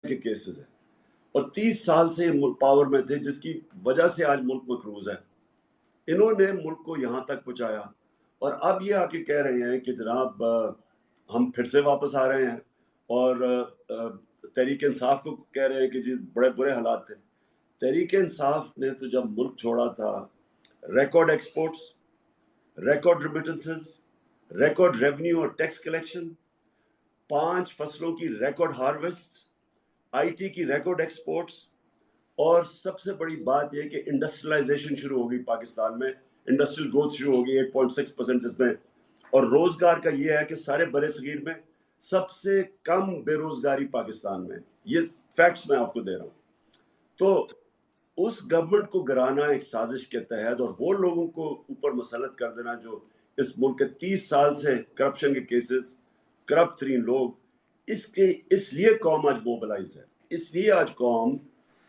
کے کیسز ہیں اور 30 سال سے پاور میں تھے، جس کی وجہ سے آج ملک مقروض ہے. انہوں نے ملک کو یہاں تک پہنچایا اور اب یہ آ کے کہہ رہے ہیں کہ جناب ہم پھر سے واپس آ رہے ہیں اور تحریک انصاف کو کہہ رہے ہیں کہ جی بڑے برے حالات تھے. تحریک انصاف نے تو جب ملک چھوڑا تھا، record exports, record remittances, record revenue اور ٹیکس کلیکشن، 5 فصلوں کی ریکارڈ ہارویسٹ، آئی ٹی کی ریکارڈ ایکسپورٹس، اور سب سے بڑی بات یہ کہ انڈسٹریلائزیشن شروع ہو گئی پاکستان میں. انڈسٹریل گروتھ شروع ہو گئی 8.6% جس میں، اور روزگار کا یہ ہے کہ سارے برے صغیر میں سب سے کم بے روزگاری پاکستان میں. یہ فیکٹس میں آپ کو دے رہا ہوں. تو اس گورنمنٹ کو گرانا ایک سازش کے تحت اور وہ لوگوں کو اوپر مسلط کر دینا جو اس ملک کے 30 سال سے کرپشن کے کیسز، کرپٹ ترین لوگ، اس لیے قوم آج موبلائز ہے. اس لیے آج قوم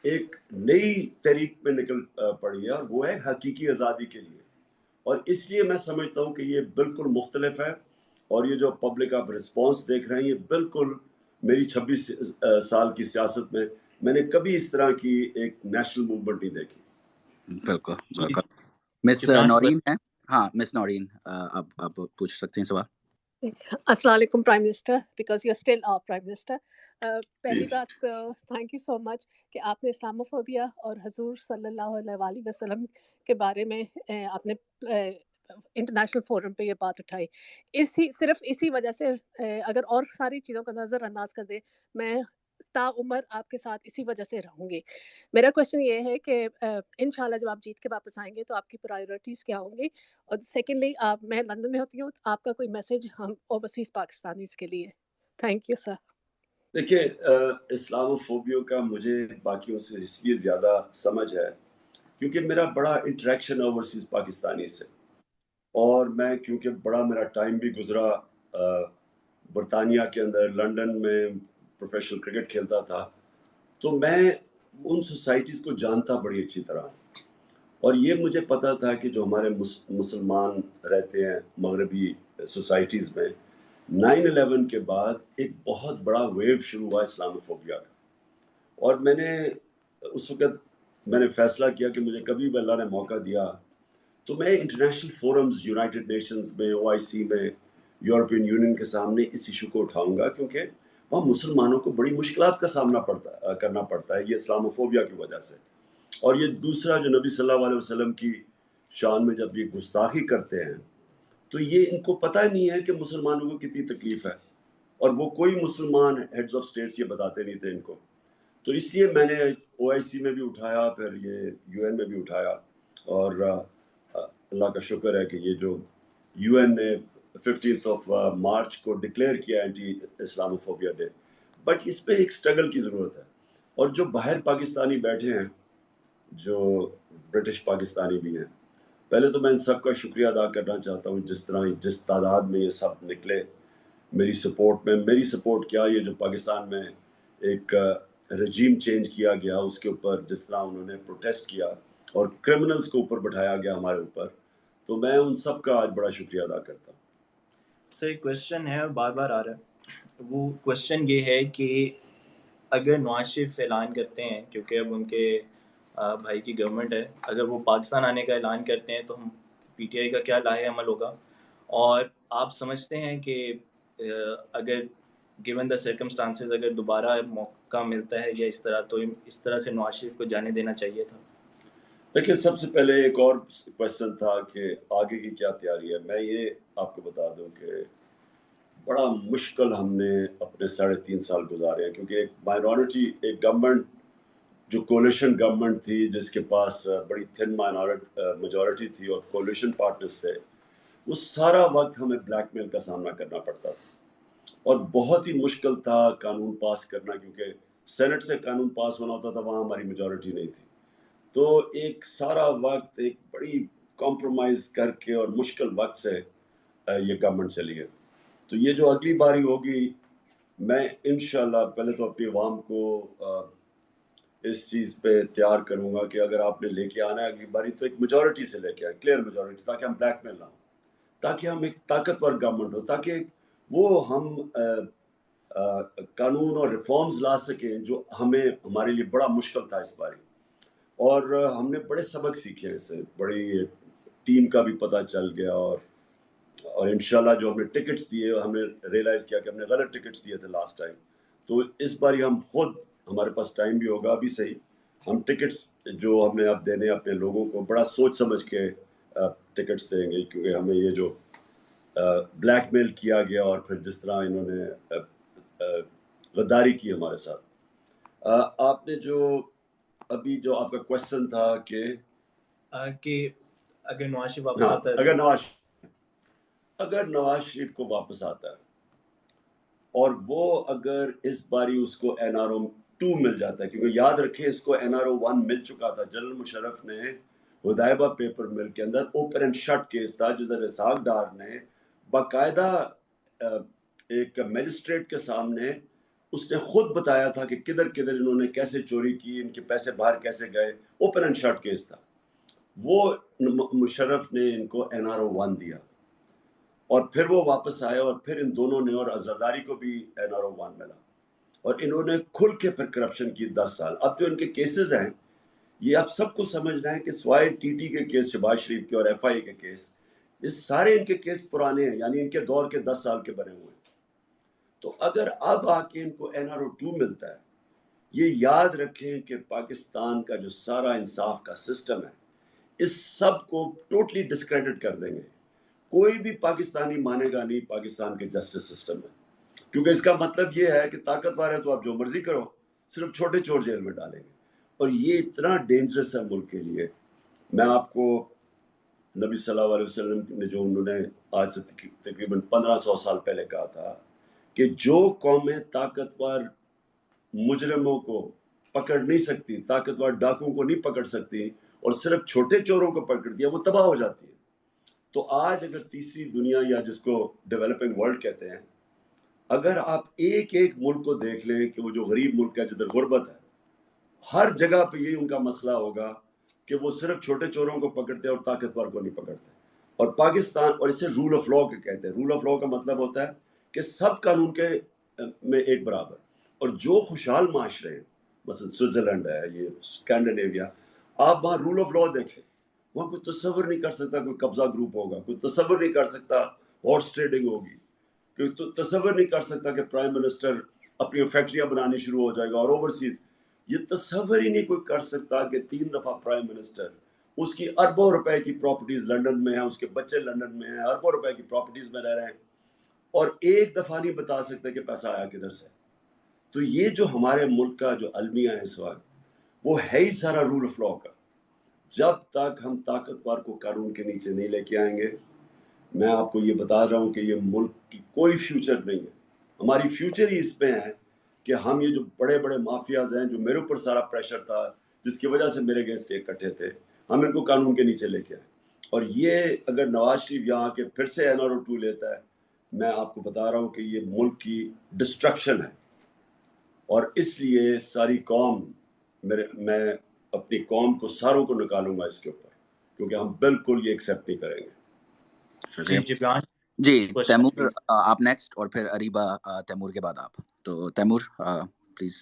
ایک نئی تحریک میں نکل پڑی ہے اور وہ ہے حقیقی آزادی کے لیے. اور اس لیے میں سمجھتا ہوں کہ یہ بالکل مختلف ہے اور یہ جو پبلک آپ رسپانس دیکھ رہے ہیں یہ بالکل میری 26 سال کی سیاست میں نے کبھی اس طرح کی ایک نیشنل موومنٹ نہیں دیکھی. بالکل. مس نورین ہے. ہاں مس نورین آپ پوچھ سکتے ہیں سوال. السلام علیکم prime minister, because you are still our prime minister. پہلی بات تھینک یو سو مچ کہ آپ نے اسلاموفوبیا اور حضور صلی اللہ علیہ وآلہ وسلم کے بارے میں آپ نے انٹرنیشنل فورم پہ یہ بات اٹھائی. صرف اسی وجہ سے اگر اور ساری چیزوں کا نظر انداز کر دیں، میں تا عمر آپ کے ساتھ اسی وجہ سے رہوں گی. میرا کوشچن یہ ہے کہ انشاءاللہ جب آپ جیت کے واپس آئیں گے تو آپ کی پرائیورٹیز کیا ہوں گی، اور سیکنڈلی میں لندن میں ہوتی ہوں، آپ کا کوئی میسج ہم اوورسیز پاکستانیز کے لیے. Thank you sir. دیکھیے اسلام فوبیا کا مجھے باقیوں سے اس لیے زیادہ سمجھ ہے کیونکہ میرا بڑا انٹریکشن اوورسیز پاکستانی سے، اور میں کیونکہ بڑا میرا ٹائم بھی گزرا برطانیہ کے اندر، لنڈن میں پروفیشنل کرکٹ کھیلتا تھا، تو میں ان سوسائٹیز کو جانتا بڑی اچھی طرح. اور یہ مجھے پتا تھا کہ جو ہمارے مسلمان رہتے ہیں مغربی سوسائٹیز میں، 9/11 کے بعد ایک بہت بڑا ویو شروع ہوا اسلاموفوبیا کا. اور میں نے اس وقت فیصلہ کیا کہ مجھے کبھی بھی اللہ نے موقع دیا تو میں انٹرنیشنل فورمز، یونائٹڈ نیشنز میں، OIC میں، یورپین یونین کے سامنے اس ایشو کو اٹھاؤں گا، کیونکہ وہاں مسلمانوں کو بڑی مشکلات کا سامنا کرنا پڑتا ہے یہ اسلاموفوبیا کی وجہ سے. اور یہ دوسرا جو نبی صلی اللہ علیہ وسلم کی شان میں جب یہ گستاخی کرتے ہیں تو یہ ان کو پتہ نہیں ہے کہ مسلمانوں کو کتنی تکلیف ہے، اور وہ کوئی مسلمان ہیڈز آف سٹیٹس یہ بتاتے نہیں تھے ان کو. تو اس لیے میں نے OIC میں بھی اٹھایا، پھر یہ UN میں بھی اٹھایا، اور اللہ کا شکر ہے کہ یہ جو UN نے 15 مارچ کو ڈکلیئر کیا اینٹی اسلاموفوبیا ڈے، بٹ اس پہ ایک سٹرگل کی ضرورت ہے. اور جو باہر پاکستانی بیٹھے ہیں، جو برٹش پاکستانی بھی ہیں، پہلے تو میں ان سب کا شکریہ ادا کرنا چاہتا ہوں جس تعداد میں یہ سب نکلے میری سپورٹ میں. میری سپورٹ کیا، یہ جو پاکستان میں ایک رجیم چینج کیا گیا اس کے اوپر جس طرح انہوں نے پروٹیسٹ کیا اور کرمنلز کو اوپر بٹھایا گیا ہمارے اوپر، تو میں ان سب کا آج بڑا شکریہ ادا کرتا ہوں. سر ایک کویشچن ہے اور بار بار آ رہا ہے، وہ کویشچن یہ ہے کہ اگر نواز شریف اعلان کرتے ہیں، کیونکہ اب ان کے بھائی کی گورنمنٹ ہے، اگر وہ پاکستان آنے کا اعلان کرتے ہیں تو ہم PTI کا کیا لاہے عمل ہوگا؟ اور آپ سمجھتے ہیں کہ اگر گیون دا سرکمسٹانسز اگر دوبارہ موقع ملتا ہے یا اس طرح، تو اس طرح سے نواز شریف کو جانے دینا چاہیے تھا؟ دیکھیں سب سے پہلے ایک اور کویشچن تھا کہ آگے کی کیا تیاری ہے. میں یہ آپ کو بتا دوں کہ بڑا مشکل ہم نے اپنے 3.5 سال گزارے ہیں، کیونکہ ایک مائنورٹی، ایک گورنمنٹ جو کولیشن گورنمنٹ تھی جس کے پاس بڑی تھن میجورٹی تھی اور کولیشن پارٹنرز تھے، وہ سارا وقت ہمیں بلیک میل کا سامنا کرنا پڑتا تھا اور بہت ہی مشکل تھا قانون پاس کرنا، کیونکہ سینٹ سے قانون پاس ہونا ہوتا تھا، وہاں ہماری میجورٹی نہیں تھی. تو ایک سارا وقت ایک بڑی کمپرومائز کر کے اور مشکل وقت سے یہ گورنمنٹ چلی ہے. تو یہ جو اگلی باری ہوگی، میں انشاءاللہ پہلے تو اپنی عوام کو اس چیز پہ تیار کروں گا کہ اگر آپ نے لے کے آنا ہے اگلی باری تو ایک میجورٹی سے لے کے آئے، کلیئر میجورٹی، تاکہ ہم بلیک میل نہ ہوں، تاکہ ہم ایک طاقتور گورنمنٹ ہو، تاکہ وہ ہم قانون اور ریفارمز لا سکیں جو ہمارے لیے بڑا مشکل تھا اس باری. اور ہم نے بڑے سبق سیکھے ہیں اس سے, بڑی ٹیم کا بھی پتہ چل گیا, اور انشاءاللہ جو ہم نے ٹکٹس دیے ہم نے ریئلائز کیا کہ ہم نے غلط ٹکٹس دیے تھے لاسٹ ٹائم. تو اس باری ہم خود, ہمارے پاس ٹائم بھی ہوگا ابھی صحیح, ہم ٹکٹس جو ہم نے اب دینے اپنے لوگوں کو بڑا سوچ سمجھ کے ٹکٹس دیں گے, کیونکہ ہمیں یہ جو بلیک میل کیا گیا اور پھر جس طرح انہوں نے غداری کی ہمارے ساتھ. آپ نے جو ابھی جو آپ کا کوشچن تھا کہ اگر نواز شریف واپس آتا ہے, اگر نواز شریف کو واپس آتا ہے اور وہ اگر اس باری اس کو NRO 2 مل جاتا ہے, کیونکہ یاد رکھیں اس کو NRO 1 مل چکا تھا. جنرل مشرف نے ہدایبہ پیپر مل کے اندر اوپن اینڈ شٹ کیس تھا, جدھر اسحاق ڈار نے باقاعدہ ایک میجسٹریٹ کے سامنے اس نے خود بتایا تھا کہ کدھر کدھر انہوں نے کیسے چوری کی, ان کے پیسے باہر کیسے گئے. اوپن اینڈ شٹ کیس تھا. وہ مشرف نے ان کو NRO 1 دیا, اور پھر وہ واپس آئے, اور پھر ان دونوں نے, اور زرداری کو بھی NRO 1 ملا, اور انہوں نے کھل کے پھر کرپشن کی 10 سال. اب جو ان کے کیسز ہیں یہ آپ سب کو سمجھنا ہے کہ سوائے TT کے کیس, شہباز شریف کے اور FI کے کیس, یہ سارے ان کے کیس پرانے ہیں, یعنی ان کے دور کے 10 سال کے بنے ہوئے ہیں. تو اگر اب آ کے ان کو NRO 2 ملتا ہے, یہ یاد رکھیں کہ پاکستان کا جو سارا انصاف کا سسٹم ہے اس سب کو ٹوٹلی ڈسکریڈٹ کر دیں گے. کوئی بھی پاکستانی مانے گا نہیں پاکستان کے جسٹس سسٹم میں, کیونکہ اس کا مطلب یہ ہے کہ طاقتور ہے تو آپ جو مرضی کرو, صرف چھوٹے چور جیل میں ڈالیں گے. اور یہ اتنا ڈینجرس ہے ملک کے لیے. میں آپ کو نبی صلی اللہ علیہ وسلم نے جو انہوں نے آج سے تقریباً 1500 سال پہلے کہا تھا کہ جو قومیں طاقتور مجرموں کو پکڑ نہیں سکتی, طاقتور ڈاکوں کو نہیں پکڑ سکتی, اور صرف چھوٹے چوروں کو پکڑ دیا, وہ تباہ ہو جاتی ہے. تو آج اگر تیسری دنیا, یا جس کو ڈیولپنگ ورلڈ کہتے ہیں, اگر آپ ایک ایک ملک کو دیکھ لیں کہ وہ جو غریب ملک ہے جدھر غربت ہے, ہر جگہ پہ یہی ان کا مسئلہ ہوگا کہ وہ صرف چھوٹے چوروں کو پکڑتے اور طاقتور کو نہیں پکڑتے. اور پاکستان, اور اسے رول آف لا کے کہتے ہیں. رول آف لا کا مطلب ہوتا ہے کہ سب قانون کے میں ایک برابر, اور جو خوشحال معاشرے ہیں, مثلا سوئٹزرلینڈ ہے, یہ اسکینڈینیویا, آپ وہاں رول آف لا دیکھیں, وہاں کوئی تصور نہیں کر سکتا کوئی قبضہ گروپ ہوگا, کوئی تصور نہیں کر سکتا ہارس ٹریڈنگ ہوگی, کوئی تصور نہیں کر سکتا کہ پرائم منسٹر اپنی فیکٹریاں بنانی شروع ہو جائے گا. اور اوورسیز یہ تصور ہی نہیں کوئی کر سکتا کہ 3 دفعہ پرائم منسٹر, اس کی اربوں روپے کی پراپرٹیز لنڈن میں ہیں, اس کے بچے لنڈن میں ہیں, اربوں روپے کی پراپرٹیز میں رہ رہے ہیں, اور ایک دفعہ نہیں بتا سکتے کہ پیسہ آیا کدھر سے. تو یہ جو ہمارے ملک کا جو المیہ ہے اس وقت, وہ ہے ہی سارا رول آف لا کا. جب تک ہم طاقتور کو قانون کے نیچے نہیں لے کے آئیں گے, میں آپ کو یہ بتا رہا ہوں کہ یہ ملک کی کوئی فیوچر نہیں ہے. ہماری فیوچر ہی اس پہ ہے کہ ہم یہ جو بڑے بڑے مافیاز ہیں, جو میرے اوپر سارا پریشر تھا, جس کی وجہ سے میرے اگینسٹ اکٹھے تھے, ہم ان کو قانون کے نیچے لے کے آئیں. اور یہ اگر نواز شریف یہاں کے پھر سے NRO 2 لیتا ہے, میں آپ کو بتا رہا ہوں کہ یہ ملک کی ڈسٹرکشن ہے. اور اس لیے ساری قوم, میں اپنی قوم کو ساروں کو نکالوں گا اس کے اوپر, کیونکہ ہم بالکل یہ ایکسیپٹ نہیں کریں گے. جی تیمور آپ نیکسٹ, اور پھر اریبہ تیمور کے بعد آپ. تو تیمور پلیز.